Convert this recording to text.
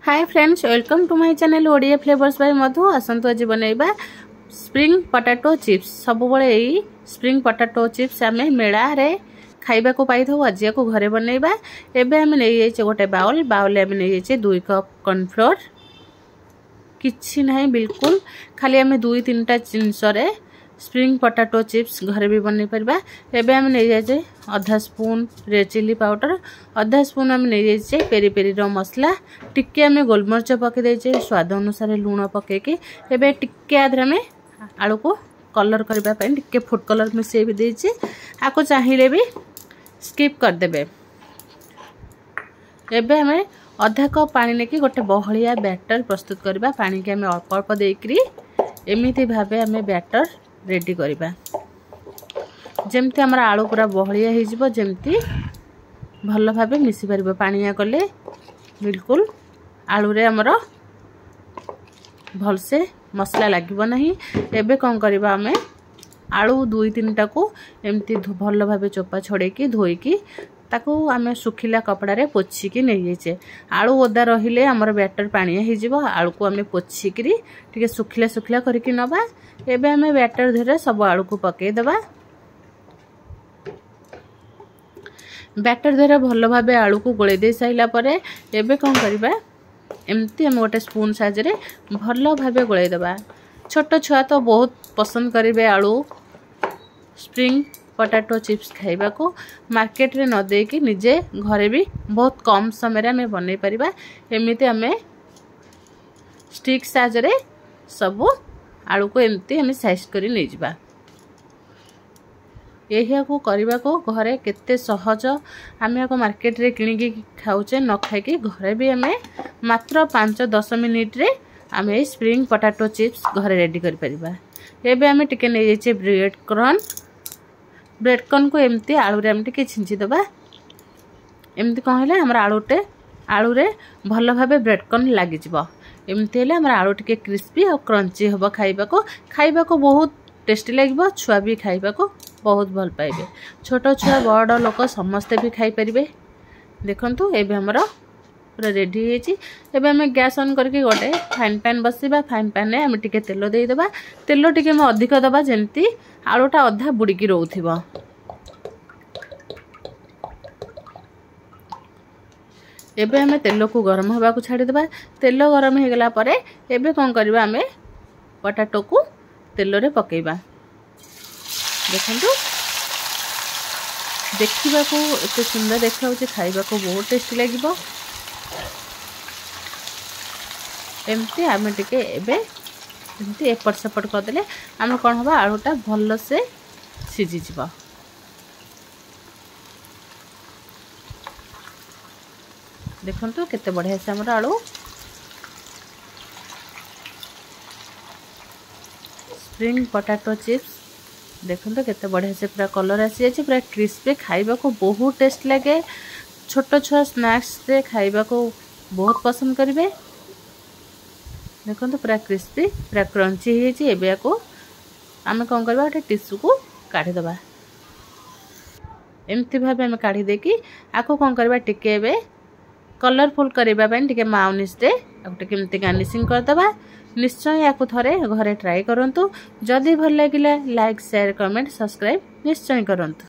Hi friends, welcome to my channel Odia flavours by Madhu. आसंतु आज बनैबा स्प्रिंग पोटैटो चिप्स। सब बळे एई स्प्रिंग पोटैटो चिप्स आमे मेला रे खाइबा को पाई थौ। आज को घरे बनैबा। एबे आमे नै जाइछे गोटे बाउल आमे नै जाइछे 2 कप कॉर्नफ्लोर। किछि नाही, बिल्कुल खाली आमे 2-3टा जिंस रे स्प्रिंग पोटैटो चिप्स घरे भी बनै परबा। एबे आमे नै जाइछे आधा स्पून रेड चिली पाउडर, आधा स्पून आमे नै जाइछे पेरी पेरी रो मसला, टिके आमे गोलमरच पके देइछे, स्वाद अनुसार लूण पके के। एबे टिके आदर आमे आलू को कलर करबा पय टिके फूड कलर मिसे भी देइछे। आको चाहिले भी स्किप कर देबे। एबे आमे आधा कप पानी लेके गोटे बहलिया बैटर प्रस्तुत करबा। पानी के आमे अल्प अल्प देइकरी एमिति भाबे आमे बैटर रेडी करबा। जेमती हमर आलू पूरा बहलिया हे जिवो, जेमती भल भाबे मिसी परबो। पानिया कले बिल्कुल आलू रे हमर भल से मसला लागिबो नाही। एबे कोन करबा, आमे आलू 2-3टा को एमती भल भाबे चोपा छडे की धोई की ताको आमे सुखिला कपड़ा रे पोछि की नै जेचे। आलू ओदा रहिले हमर बैटर पानिया हे जिवो। आलू को आमे पोछि करी टिके सुखिला सुखिला करके नबा। एबे आमे बैटर धरे सब आलू को पके देबा। बैटर धरे भल भाबे आलू को गोळे दे साइला परे एबे कोन करबा, एमती हम गोटे स्पून साइज रे भल भाबे गोळे देबा। छोटो छुआ तो बहुत पसंद करिवे आलू स्प्रिंग पोटैटो चिप्स खाइबा को। मार्केट रे न दे कि निजे घरे भी बहुत कम समय रे हमें बनै परिबा। एमिते हमें स्टिक साइज रे सब आलू को एमती हमें साइज करी नै जिबा। एहिया को करिबा को घरे केते सहज। हमें को मार्केट रे किनि की खाउचे, न खाइ की घरे भी हमें मात्र 5-10 मिनिट रे हमें स्प्रिंग पोटैटो चिप्स घरे रेडी करि परिबा। एबे हमें टिके नै जेचे ब्रेड कॉर्न को एमती आलू रे हम टिके छिंची दबा। एमती कौन हेले हमर आलू रे भल भाबे ब्रेड कॉर्न लागी जिवो। एमती हेले हमर आलू टिके क्रिस्पी और क्रंची हबो। खाइबा को बहुत टेस्टी लागिबो। छुआ भी खाइबा को बहुत भल पाइबे। छोटो छुआ बड़ लोक समस्ते भी खाइ परिबे। देखंतु एबे हमर पूरा रेडी हेची। एबे हमें गैस ऑन करके गोटे फ्राइंग पैन बसीबा। फ्राइंग पैन रे हम टिके तेल देई देबा। तेल टिके हम अधिक दबा, जेंती आलूटा अधा बुड़ी की रहउथिबो। एबे हमें तेल को गरम होबा को छाड़ी देबा। तेल गरम हे गेला परे एबे कोन करबा, हमें पोटैटो को तेल रे पकेइबा। देखंतु देखिबा को एते सुंदर देखाउचे, खाइबा को बहुत टेस्टी लागिबो। एमती आमे टिके एबे एमती एपट सेपट कर देले आमे कोन होबा, आलूटा भल से सिझी जिवो। देखंतु केते बढ़िया से हमर आलू स्प्रिंग पोटैटो चिप्स देखंतु केते बढ़िया से पूरा कलर आसी अछि, पूरा क्रिस्पी। खाइबा को बहुत टेस्ट लागे। छोटो छुआ स्नैक्स रे खाइबा को बहुत पसंद करिवे। देखंतु पूरा क्रिस्पी, पूरा क्रंची हे छी। एबे को आमे कोन करबा, ओटे टिश्यू को काढी दबा। एमती भाबे हम काढी दे की आको कोन करबा, टिके एबे कलरफुल करबा पय टिके मायोनीज रे ओटे केमती गार्निशिंग कर दबा। निश्चय याको थरे घरे ट्राई करंतु। जदि भल लागिला लाइक शेयर कमेंट सब्सक्राइब निश्चय करंतु।